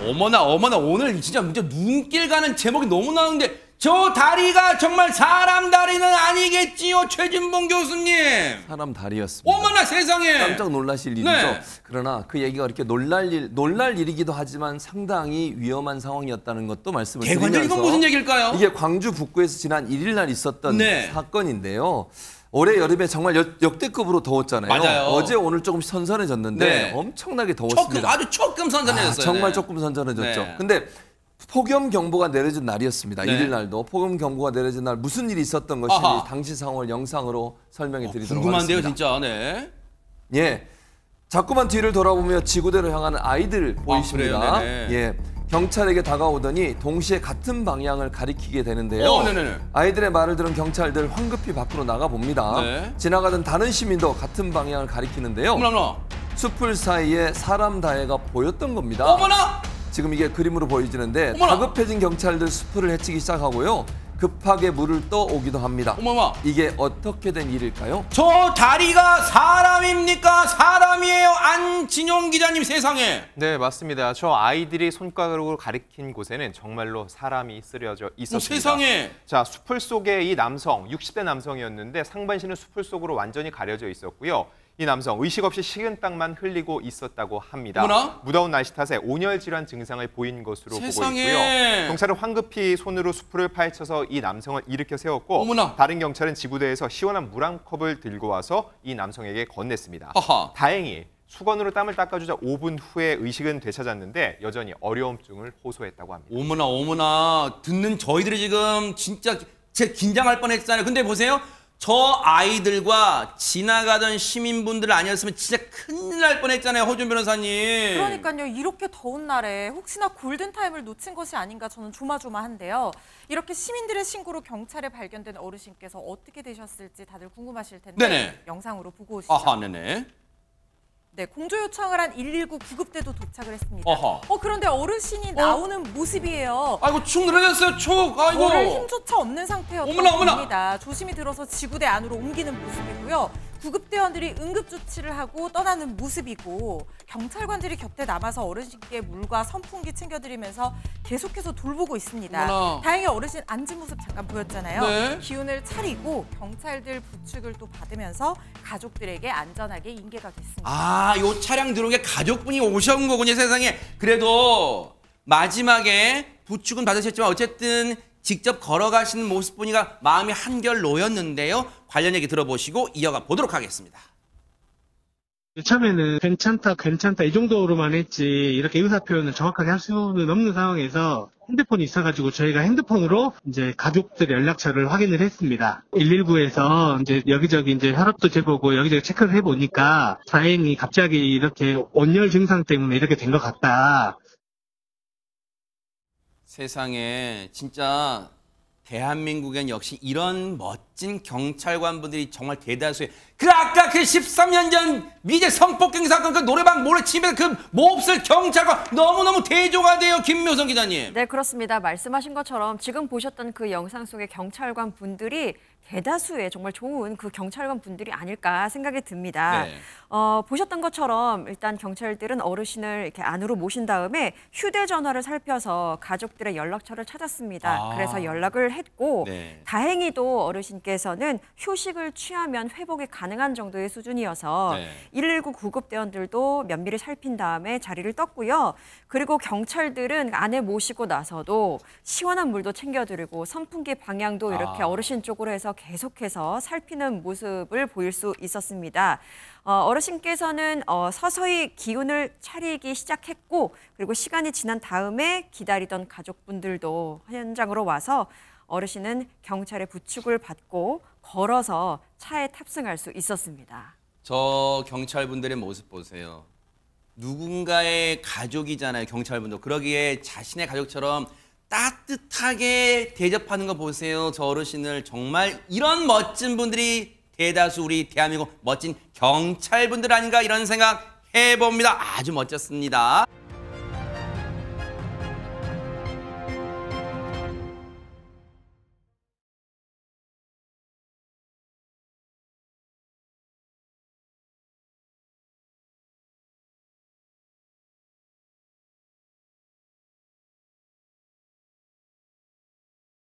어머나 어머나 오늘 진짜 눈길 가는 제목이 너무 나오는데 저 다리가 정말 사람 다리는 아니겠지요, 최진봉 교수님. 사람 다리였습니다. 어머나 세상에. 깜짝 놀라실 일이죠. 네. 그러나 그 얘기가 그렇게 놀랄 일이기도 하지만 상당히 위험한 상황이었다는 것도 말씀을 드리면서 개관절 이건 무슨 얘기일까요? 이게 광주 북구에서 지난 1일 날 있었던 네. 사건인데요. 올해 여름에 정말 역대급으로 더웠잖아요. 맞아요. 어제 오늘 조금 선선해졌는데 네. 엄청나게 더웠습니다. 아주 조금 선선해졌어요. 정말 네. 조금 선선해졌죠. 네. 근데 폭염경보가 내려진 날이었습니다. 네. 1일 날도 폭염경보가 내려진 날 무슨 일이 있었던 것인지 아하. 당시 상황을 영상으로 설명해 드리도록 궁금한데요, 하겠습니다. 진짜. 네. 예, 자꾸만 뒤를 돌아보며 지구대로 향하는 아이들 보이십니다. 그래요? 네네. 예, 경찰에게 다가오더니 동시에 같은 방향을 가리키게 되는데요. 네네네. 아이들의 말을 들은 경찰들 황급히 밖으로 나가 봅니다. 네. 지나가던 다른 시민도 같은 방향을 가리키는데요. 어머나. 숲을 사이에 사람 다해가 보였던 겁니다. 어머나. 지금 이게 그림으로 보여지는데 어머나. 다급해진 경찰들 숲을 헤치기 시작하고요. 급하게 물을 떠오기도 합니다. 어머나. 이게 어떻게 된 일일까요? 저 다리가 사람입니까? 사람이에요. 안진용 기자님 세상에. 네, 맞습니다. 저 아이들이 손가락으로 가리킨 곳에는 정말로 사람이 쓰려져 있었습니다. 세상에. 자, 숲을 속에 이 남성, 60대 남성이었는데 상반신은 숲을 속으로 완전히 가려져 있었고요. 이 남성 의식 없이 식은땀만 흘리고 있었다고 합니다. 어머나? 무더운 날씨 탓에 온열 질환 증상을 보인 것으로 세상에. 보고 있고요. 경찰은 황급히 손으로 숲을 파헤쳐서 이 남성을 일으켜 세웠고 어머나. 다른 경찰은 지구대에서 시원한 물 한 컵을 들고 와서 이 남성에게 건넸습니다. 하하. 다행히 수건으로 땀을 닦아주자 5분 후에 의식은 되찾았는데 여전히 어려움증을 호소했다고 합니다. 어머나 어머나 듣는 저희들이 지금 진짜 긴장할 뻔했잖아요. 근데 보세요. 저 아이들과 지나가던 시민분들 아니었으면 진짜 큰일 날 뻔했잖아요. 허준 변호사님. 그러니까요. 이렇게 더운 날에 혹시나 골든타임을 놓친 것이 아닌가 저는 조마조마한데요. 이렇게 시민들의 신고로 경찰에 발견된 어르신께서 어떻게 되셨을지 다들 궁금하실 텐데 네네. 영상으로 보고 오시죠. 아하, 네네. 네, 공조 요청을 한 119 구급대도 도착을 했습니다. 어허. 그런데 어르신이 나오는 모습이에요. 아이고 축 늘어졌어요. 축. 아이고. 걸을 힘조차 없는 상태였다고 어머나, 어머나. 합니다. 조심히 들어서 지구대 안으로 옮기는 모습이고요. 구급대원들이 응급조치를 하고 떠나는 모습이고 경찰관들이 곁에 남아서 어르신께 물과 선풍기 챙겨드리면서 계속해서 돌보고 있습니다. 어머나. 다행히 어르신 앉은 모습 잠깐 보였잖아요. 네. 기운을 차리고 경찰들 부축을 또 받으면서 가족들에게 안전하게 인계가 됐습니다. 아, 요 차량 들어온 게 가족분이 오셔온 거군요, 세상에. 그래도 마지막에 부축은 받으셨지만 어쨌든 직접 걸어가시는 모습 보니까 마음이 한결 놓였는데요. 관련 얘기 들어보시고 이어가 보도록 하겠습니다. 처음에는 괜찮다 이 정도로만 했지 이렇게 의사 표현을 정확하게 할 수는 없는 상황에서 핸드폰이 있어가지고 저희가 핸드폰으로 이제 가족들 연락처를 확인을 했습니다. 119에서 이제 여기저기 이제 혈압도 재보고 여기저기 체크를 해보니까 다행히 갑자기 이렇게 온열 증상 때문에 이렇게 된 것 같다. 세상에 진짜 대한민국엔 역시 이런 멋진 경찰관분들이 정말 대다수예요. 아까 그 13년 전 미제 성폭행 사건 그 노래방 몰래 침입해서 그 몹쓸 경찰관 너무너무 대조가 돼요. 김묘성 기자님. 네, 그렇습니다. 말씀하신 것처럼 지금 보셨던 그 영상 속의 경찰관 분들이 대다수의 정말 좋은 그 경찰관 분들이 아닐까 생각이 듭니다. 네. 보셨던 것처럼 일단 경찰들은 어르신을 이렇게 안으로 모신 다음에 휴대전화를 살펴서 가족들의 연락처를 찾았습니다. 그래서 연락을 했고 네. 다행히도 어르신께서는 휴식을 취하면 회복이 가능한 정도의 수준이어서 네. 119 구급대원들도 면밀히 살핀 다음에 자리를 떴고요. 그리고 경찰들은 안에 모시고 나서도 시원한 물도 챙겨드리고 선풍기 방향도 이렇게 어르신 쪽으로 해서 계속해서 살피는 모습을 보일 수 있었습니다. 어르신께서는 서서히 기운을 차리기 시작했고 그리고 시간이 지난 다음에 기다리던 가족분들도 현장으로 와서 어르신은 경찰의 부축을 받고 걸어서 차에 탑승할 수 있었습니다. 저 경찰분들의 모습 보세요. 누군가의 가족이잖아요, 경찰분도. 그러기에 자신의 가족처럼 따뜻하게 대접하는 거 보세요. 저 어르신을 정말 이런 멋진 분들이 대다수 우리 대한민국 멋진 경찰분들 아닌가 이런 생각 해봅니다. 아주 멋졌습니다.